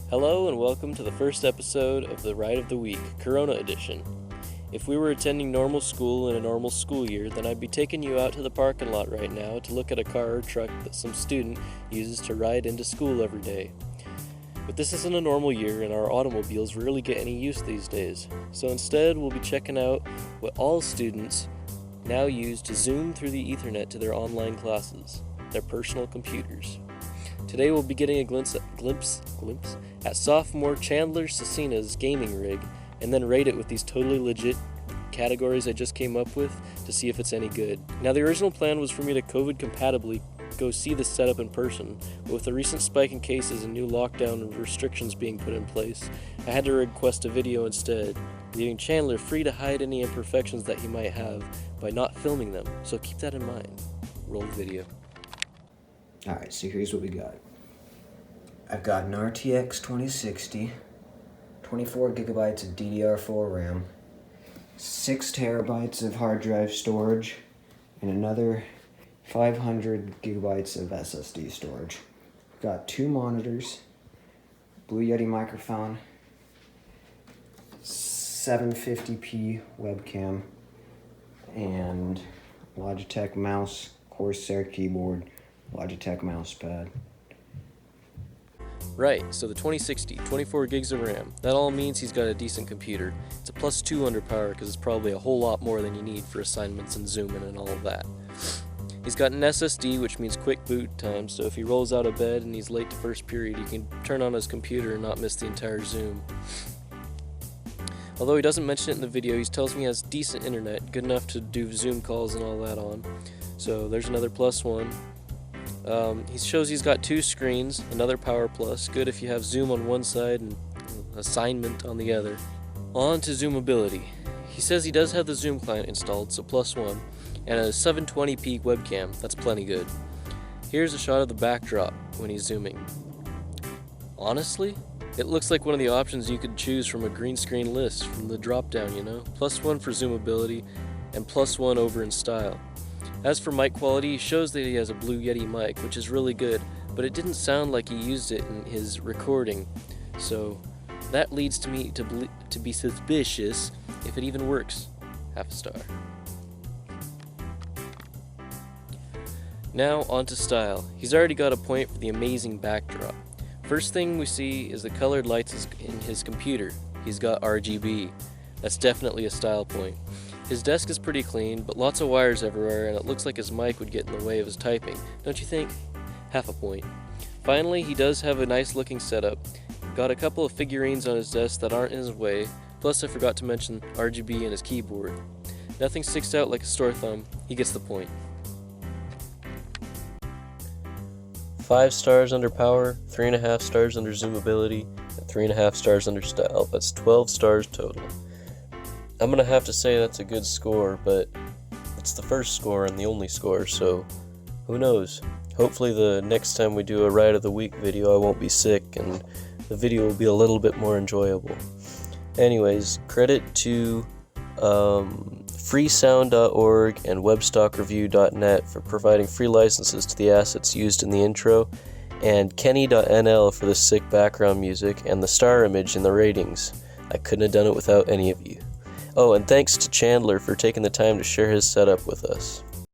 Hello and welcome to the first episode of the Ride of the Week, Corona Edition. If we were attending normal school in a normal school year, then I'd be taking you out to the parking lot right now to look at a car or truck that some student uses to ride into school every day. But this isn't a normal year and our automobiles rarely get any use these days. So instead, we'll be checking out what all students now use to zoom through the Ethernet to their online classes, their personal computers. Today we'll be getting a glimpse at sophomore Chandler Cecina's gaming rig, and then rate it with these totally legit categories I just came up with to see if it's any good. Now the original plan was for me to COVID compatibly go see this setup in person, but with the recent spike in cases and new lockdown and restrictions being put in place, I had to request a video instead, leaving Chandler free to hide any imperfections that he might have by not filming them, so keep that in mind. Roll the video. Alright, so here's what we got. I've got an RTX 2060, 24 gigabytes of DDR4 RAM, 6 terabytes of hard drive storage, and another 500 gigabytes of SSD storage. I've got 2 monitors, Blue Yeti microphone, 750p webcam, and Logitech mouse, Corsair keyboard, Logitech mousepad. Right, so the 2060, 24 gigs of RAM, that all means he's got a decent computer. It's a plus 2 under power because it's probably a whole lot more than you need for assignments and zooming and all of that. He's got an SSD, which means quick boot time, so if he rolls out of bed and he's late to first period, he can turn on his computer and not miss the entire Zoom. Although he doesn't mention it in the video, he tells me he has decent internet, good enough to do Zoom calls and all that on. So there's another plus 1. He shows he's got 2 screens, another power plus, good if you have Zoom on one side and assignment on the other. On to zoomability. He says he does have the Zoom client installed, so plus 1, and a 720p webcam, that's plenty good. Here's a shot of the backdrop when he's zooming. Honestly, it looks like one of the options you could choose from a green screen list from the drop down, you know? Plus 1 for zoomability, and plus 1 over in style. As for mic quality, he shows that he has a Blue Yeti mic, which is really good, but it didn't sound like he used it in his recording, so that leads to me to be suspicious if it even works. Half a star. Now on to style. He's already got a point for the amazing backdrop. First thing we see is the colored lights in his computer. He's got RGB. That's definitely a style point. His desk is pretty clean, but lots of wires everywhere, and it looks like his mic would get in the way of his typing. Don't you think? Half a point. Finally, he does have a nice looking setup. Got a couple of figurines on his desk that aren't in his way, plus I forgot to mention RGB in his keyboard. Nothing sticks out like a sore thumb. He gets the point. 5 stars under power, 3.5 stars under zoomability, and 3.5 stars under style. That's 12 stars total. I'm gonna have to say that's a good score, but it's the first score and the only score, so who knows? Hopefully the next time we do a Ride of the Week video I won't be sick and the video will be a little bit more enjoyable. Anyways, credit to freesound.org and webstockreview.net for providing free licenses to the assets used in the intro, and kenny.nl for the sick background music and the star image in the ratings. I couldn't have done it without any of you. Oh, and thanks to Chandler for taking the time to share his setup with us.